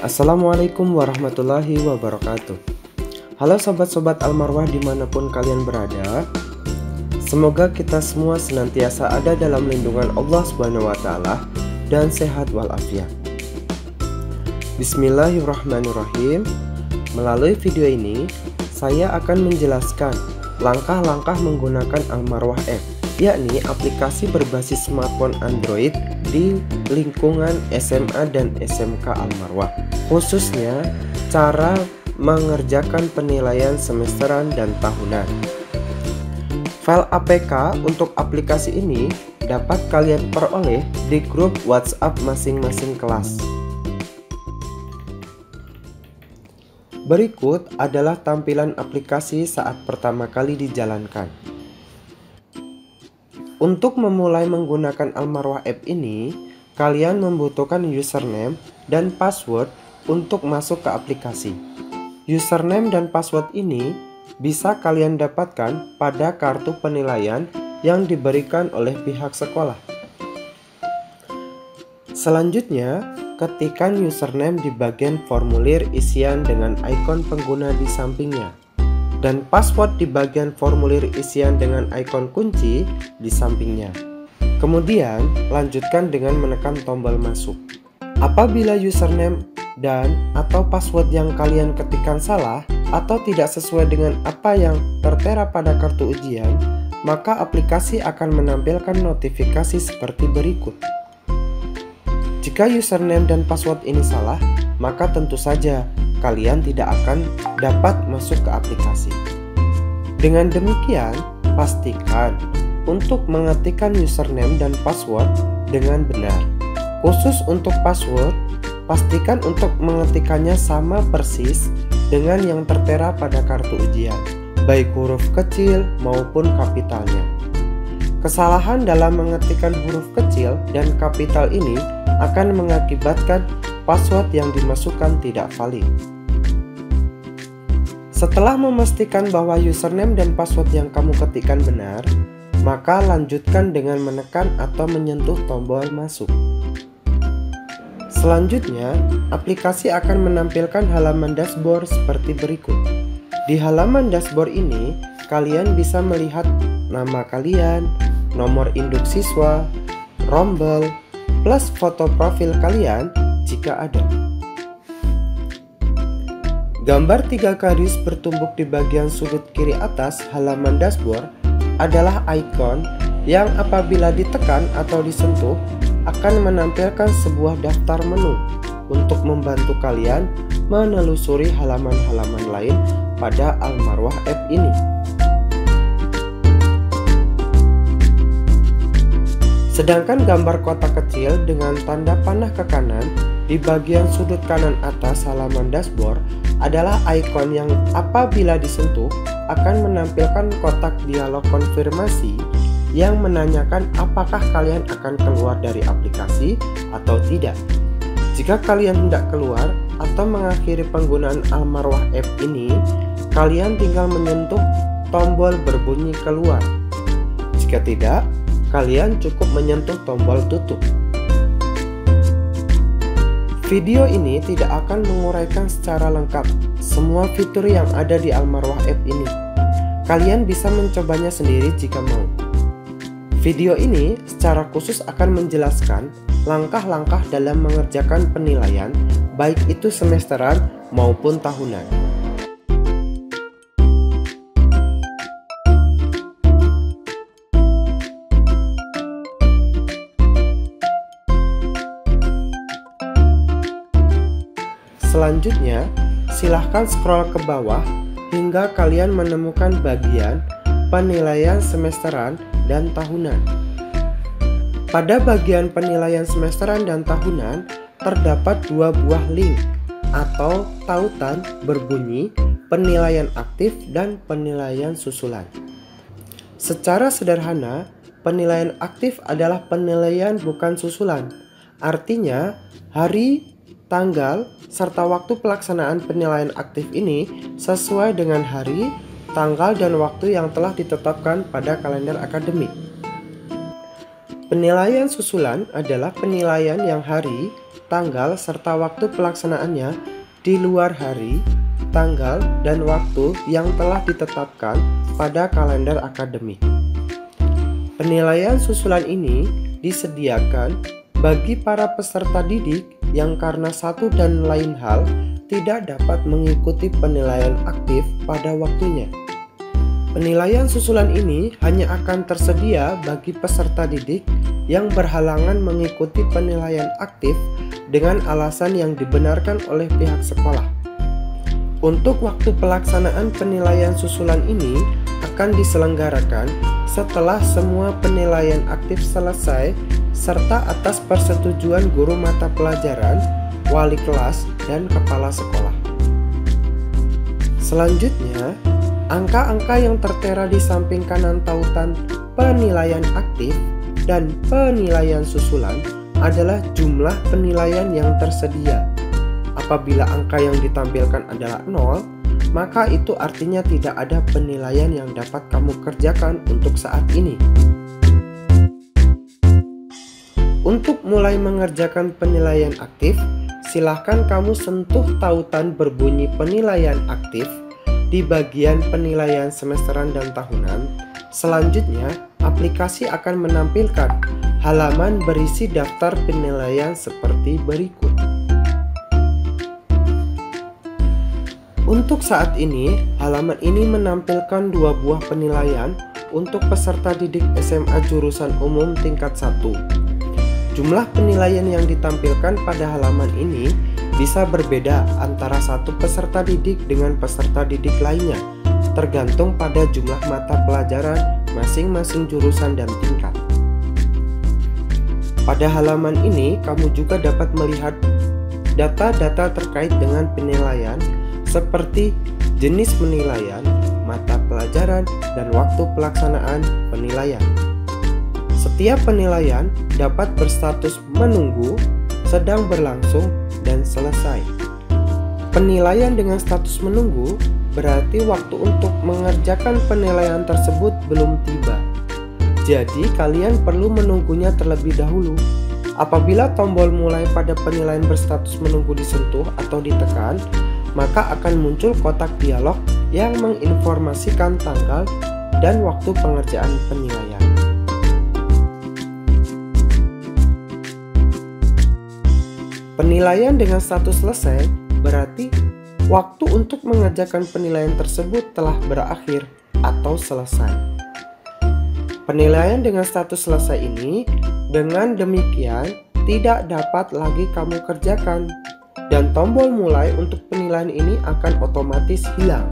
Assalamualaikum warahmatullahi wabarakatuh. Halo sobat-sobat Almarwah dimanapun kalian berada. Semoga kita semua senantiasa ada dalam lindungan Allah Subhanahu wa Ta'ala dan sehat walafiat. Bismillahirrahmanirrahim. Melalui video ini saya akan menjelaskan langkah-langkah menggunakan Almarwah App, yakni aplikasi berbasis smartphone Android di lingkungan SMA dan SMK Almarwah, khususnya cara mengerjakan penilaian semesteran dan tahunan. File APK untuk aplikasi ini dapat kalian peroleh di grup WhatsApp masing-masing kelas. Berikut adalah tampilan aplikasi saat pertama kali dijalankan. Untuk memulai menggunakan Almarwah App ini, kalian membutuhkan username dan password untuk masuk ke aplikasi. Username dan password ini bisa kalian dapatkan pada kartu penilaian yang diberikan oleh pihak sekolah. Selanjutnya, ketikkan username di bagian formulir isian dengan ikon pengguna di sampingnya, dan password di bagian formulir isian dengan ikon kunci di sampingnya. Kemudian, lanjutkan dengan menekan tombol masuk. Apabila username dan atau password yang kalian ketikkan salah atau tidak sesuai dengan apa yang tertera pada kartu ujian, maka aplikasi akan menampilkan notifikasi seperti berikut. Jika username dan password ini salah, maka tentu saja kalian tidak akan dapat masuk ke aplikasi. Dengan demikian, pastikan untuk mengetikkan username dan password dengan benar. Khusus untuk password, pastikan untuk mengetikkannya sama persis dengan yang tertera pada kartu ujian, baik huruf kecil maupun kapitalnya. Kesalahan dalam mengetikkan huruf kecil dan kapital ini akan mengakibatkan password yang dimasukkan tidak valid. Setelah memastikan bahwa username dan password yang kamu ketikkan benar, maka lanjutkan dengan menekan atau menyentuh tombol masuk. Selanjutnya, aplikasi akan menampilkan halaman dashboard seperti berikut. Di halaman dashboard ini, kalian bisa melihat nama kalian, nomor induk siswa, rombel, plus foto profil kalian jika ada. Gambar 3 garis bertumbuk di bagian sudut kiri atas halaman dashboard adalah ikon yang apabila ditekan atau disentuh akan menampilkan sebuah daftar menu untuk membantu kalian menelusuri halaman-halaman lain pada Almarwah App ini. Sedangkan gambar kotak kecil dengan tanda panah ke kanan di bagian sudut kanan atas halaman dashboard adalah ikon yang apabila disentuh akan menampilkan kotak dialog konfirmasi yang menanyakan apakah kalian akan keluar dari aplikasi atau tidak. Jika kalian hendak keluar atau mengakhiri penggunaan Almarwah App ini, kalian tinggal menyentuh tombol berbunyi keluar. Jika tidak, kalian cukup menyentuh tombol tutup. Video ini tidak akan menguraikan secara lengkap semua fitur yang ada di Almarwah App ini. Kalian bisa mencobanya sendiri jika mau. Video ini secara khusus akan menjelaskan langkah-langkah dalam mengerjakan penilaian, baik itu semesteran maupun tahunan. Selanjutnya, silahkan scroll ke bawah hingga kalian menemukan bagian penilaian semesteran dan tahunan. Pada bagian penilaian semesteran dan tahunan, terdapat 2 buah link atau tautan berbunyi penilaian aktif dan penilaian susulan. Secara sederhana, penilaian aktif adalah penilaian bukan susulan. Artinya, hari, tanggal, serta waktu pelaksanaan penilaian aktif ini sesuai dengan hari, tanggal, dan waktu yang telah ditetapkan pada kalender akademik. Penilaian susulan adalah penilaian yang hari, tanggal, serta waktu pelaksanaannya di luar hari, tanggal, dan waktu yang telah ditetapkan pada kalender akademik. Penilaian susulan ini disediakan bagi para peserta didik yang karena satu dan lain hal tidak dapat mengikuti penilaian aktif pada waktunya. Penilaian susulan ini hanya akan tersedia bagi peserta didik yang berhalangan mengikuti penilaian aktif dengan alasan yang dibenarkan oleh pihak sekolah. Untuk waktu pelaksanaan penilaian susulan ini akan diselenggarakan setelah semua penilaian aktif selesai serta atas persetujuan guru mata pelajaran, wali kelas, dan kepala sekolah. Selanjutnya, angka-angka yang tertera di samping kanan tautan penilaian aktif dan penilaian susulan adalah jumlah penilaian yang tersedia. Apabila angka yang ditampilkan adalah 0, maka itu artinya tidak ada penilaian yang dapat kamu kerjakan untuk saat ini. Untuk mulai mengerjakan penilaian aktif, silahkan kamu sentuh tautan berbunyi penilaian aktif di bagian penilaian semesteran dan tahunan. Selanjutnya, aplikasi akan menampilkan halaman berisi daftar penilaian seperti berikut. Untuk saat ini, halaman ini menampilkan 2 buah penilaian untuk peserta didik SMA jurusan umum tingkat 1. Jumlah penilaian yang ditampilkan pada halaman ini bisa berbeda antara satu peserta didik dengan peserta didik lainnya, tergantung pada jumlah mata pelajaran masing-masing jurusan dan tingkat. Pada halaman ini, kamu juga dapat melihat data-data terkait dengan penilaian seperti jenis penilaian, mata pelajaran, dan waktu pelaksanaan penilaian. Setiap penilaian dapat berstatus menunggu, sedang berlangsung, dan selesai. Penilaian dengan status menunggu berarti waktu untuk mengerjakan penilaian tersebut belum tiba. Jadi kalian perlu menunggunya terlebih dahulu. Apabila tombol mulai pada penilaian berstatus menunggu disentuh atau ditekan, maka akan muncul kotak dialog yang menginformasikan tanggal dan waktu pengerjaan penilaian. Penilaian dengan status selesai berarti waktu untuk mengerjakan penilaian tersebut telah berakhir atau selesai. Penilaian dengan status selesai ini dengan demikian tidak dapat lagi kamu kerjakan, dan tombol mulai untuk penilaian ini akan otomatis hilang.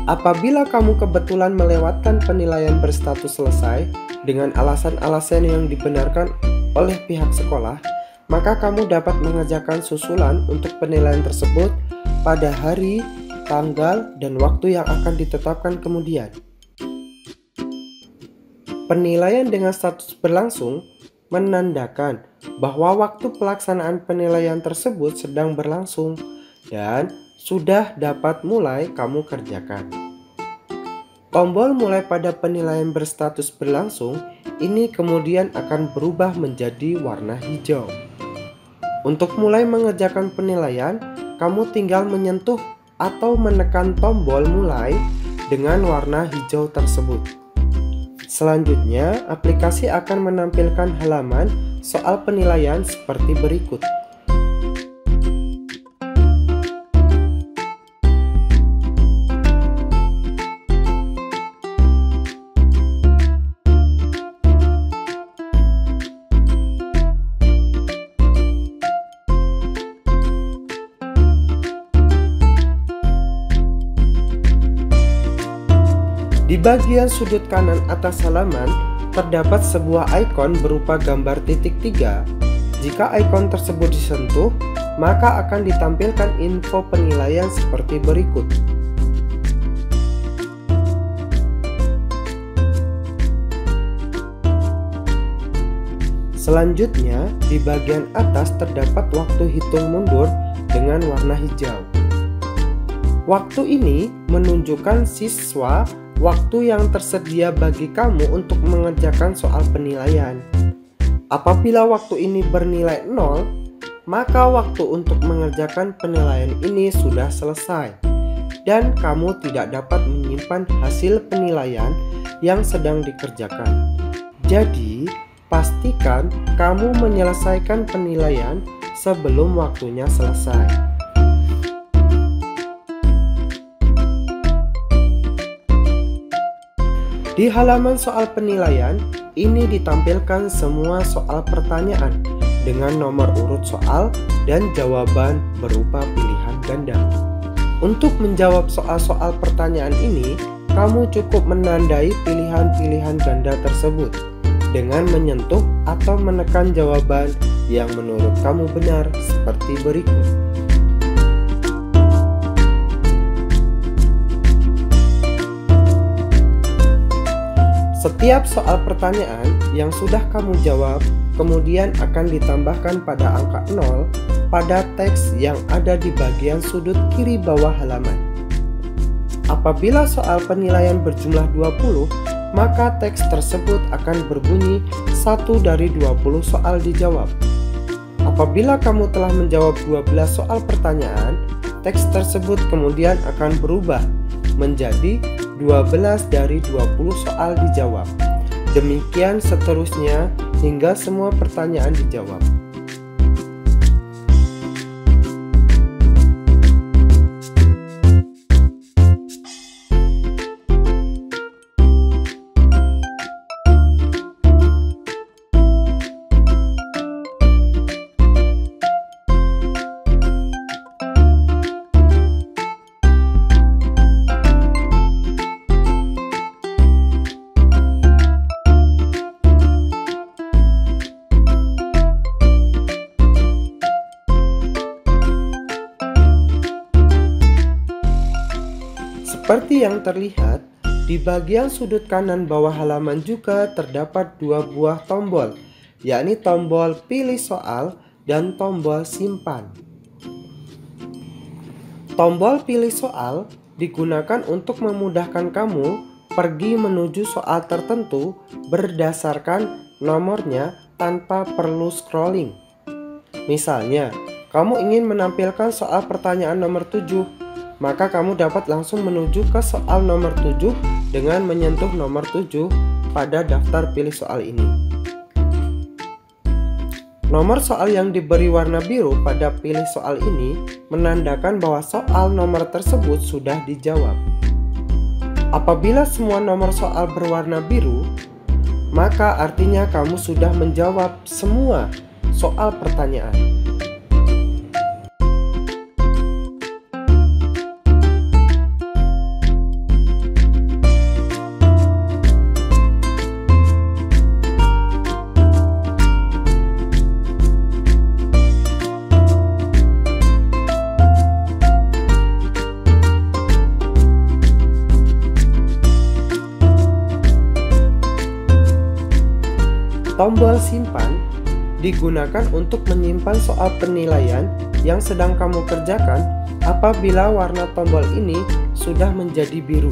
Apabila kamu kebetulan melewatkan penilaian berstatus selesai dengan alasan-alasan yang dibenarkan oleh pihak sekolah, maka kamu dapat mengerjakan susulan untuk penilaian tersebut pada hari, tanggal, dan waktu yang akan ditetapkan kemudian. Penilaian dengan status berlangsung menandakan bahwa waktu pelaksanaan penilaian tersebut sedang berlangsung dan sudah dapat mulai kamu kerjakan. Tombol mulai pada penilaian berstatus berlangsung ini kemudian akan berubah menjadi warna hijau. Untuk mulai mengerjakan penilaian, kamu tinggal menyentuh atau menekan tombol mulai dengan warna hijau tersebut. Selanjutnya, aplikasi akan menampilkan halaman soal penilaian seperti berikut. Di bagian sudut kanan atas halaman, terdapat sebuah ikon berupa gambar titik 3. Jika ikon tersebut disentuh, maka akan ditampilkan info penilaian seperti berikut. Selanjutnya, di bagian atas terdapat waktu hitung mundur dengan warna hijau. Waktu ini menunjukkan siswa waktu yang tersedia bagi kamu untuk mengerjakan soal penilaian. Apabila waktu ini bernilai 0, maka waktu untuk mengerjakan penilaian ini sudah selesai dan kamu tidak dapat menyimpan hasil penilaian yang sedang dikerjakan. Jadi, pastikan kamu menyelesaikan penilaian sebelum waktunya selesai. Di halaman soal penilaian, ini ditampilkan semua soal pertanyaan dengan nomor urut soal dan jawaban berupa pilihan ganda. Untuk menjawab soal-soal pertanyaan ini, kamu cukup menandai pilihan-pilihan ganda tersebut dengan menyentuh atau menekan jawaban yang menurut kamu benar seperti berikut. Setiap soal pertanyaan yang sudah kamu jawab kemudian akan ditambahkan pada angka 0 pada teks yang ada di bagian sudut kiri bawah halaman. Apabila soal penilaian berjumlah 20, maka teks tersebut akan berbunyi 1 dari 20 soal dijawab. Apabila kamu telah menjawab 12 soal pertanyaan, teks tersebut kemudian akan berubah menjadi 12 dari 20 soal dijawab. Demikian seterusnya hingga semua pertanyaan dijawab. Seperti yang terlihat, di bagian sudut kanan bawah halaman juga terdapat dua buah tombol, yakni tombol pilih soal dan tombol simpan. Tombol pilih soal digunakan untuk memudahkan kamu pergi menuju soal tertentu berdasarkan nomornya tanpa perlu scrolling. Misalnya, kamu ingin menampilkan soal pertanyaan nomor 7, maka kamu dapat langsung menuju ke soal nomor 7 dengan menyentuh nomor 7 pada daftar pilih soal ini. Nomor soal yang diberi warna biru pada pilih soal ini menandakan bahwa soal nomor tersebut sudah dijawab. Apabila semua nomor soal berwarna biru, maka artinya kamu sudah menjawab semua soal pertanyaan. Tombol simpan digunakan untuk menyimpan soal penilaian yang sedang kamu kerjakan apabila warna tombol ini sudah menjadi biru.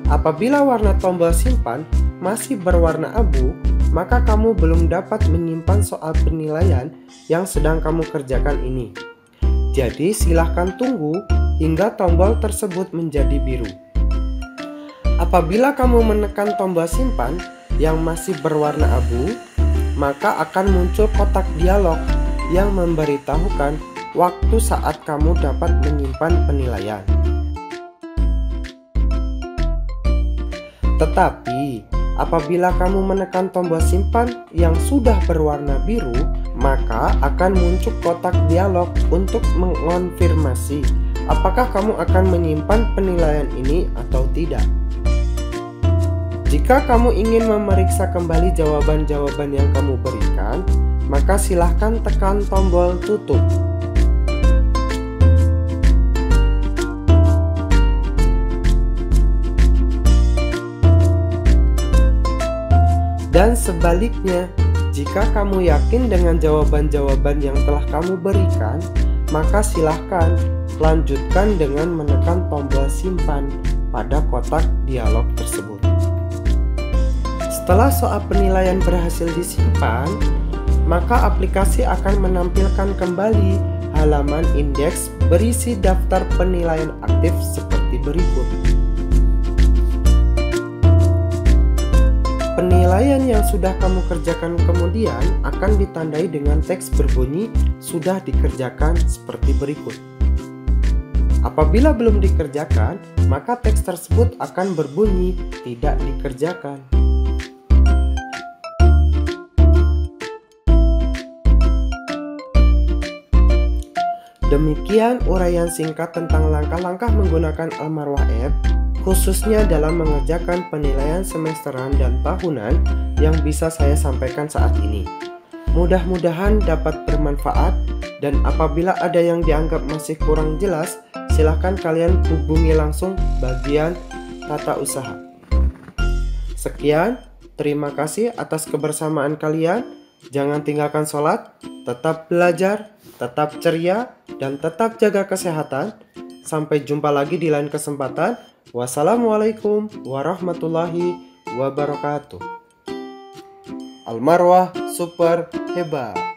Apabila warna tombol simpan masih berwarna abu, maka kamu belum dapat menyimpan soal penilaian yang sedang kamu kerjakan ini. Jadi silahkan tunggu hingga tombol tersebut menjadi biru. Apabila kamu menekan tombol simpan yang masih berwarna abu, maka akan muncul kotak dialog yang memberitahukan waktu saat kamu dapat menyimpan penilaian. Tetapi, apabila kamu menekan tombol simpan yang sudah berwarna biru, maka akan muncul kotak dialog untuk mengonfirmasi apakah kamu akan menyimpan penilaian ini atau tidak. Jika kamu ingin memeriksa kembali jawaban-jawaban yang kamu berikan, maka silahkan tekan tombol tutup. Dan sebaliknya, jika kamu yakin dengan jawaban-jawaban yang telah kamu berikan, maka silahkan lanjutkan dengan menekan tombol simpan pada kotak dialog tersebut. Setelah soal penilaian berhasil disimpan, maka aplikasi akan menampilkan kembali halaman indeks berisi daftar penilaian aktif seperti berikut. Penilaian yang sudah kamu kerjakan kemudian akan ditandai dengan teks berbunyi "sudah dikerjakan" seperti berikut. Apabila belum dikerjakan, maka teks tersebut akan berbunyi "tidak dikerjakan". Demikian uraian singkat tentang langkah-langkah menggunakan Almarwah App, khususnya dalam mengerjakan penilaian semesteran dan tahunan yang bisa saya sampaikan saat ini. Mudah-mudahan dapat bermanfaat, dan apabila ada yang dianggap masih kurang jelas, silahkan kalian hubungi langsung bagian tata usaha. Sekian, terima kasih atas kebersamaan kalian. Jangan tinggalkan sholat, tetap belajar, tetap ceria, dan tetap jaga kesehatan. Sampai jumpa lagi di lain kesempatan. Wassalamualaikum warahmatullahi wabarakatuh. Almarwah super hebat.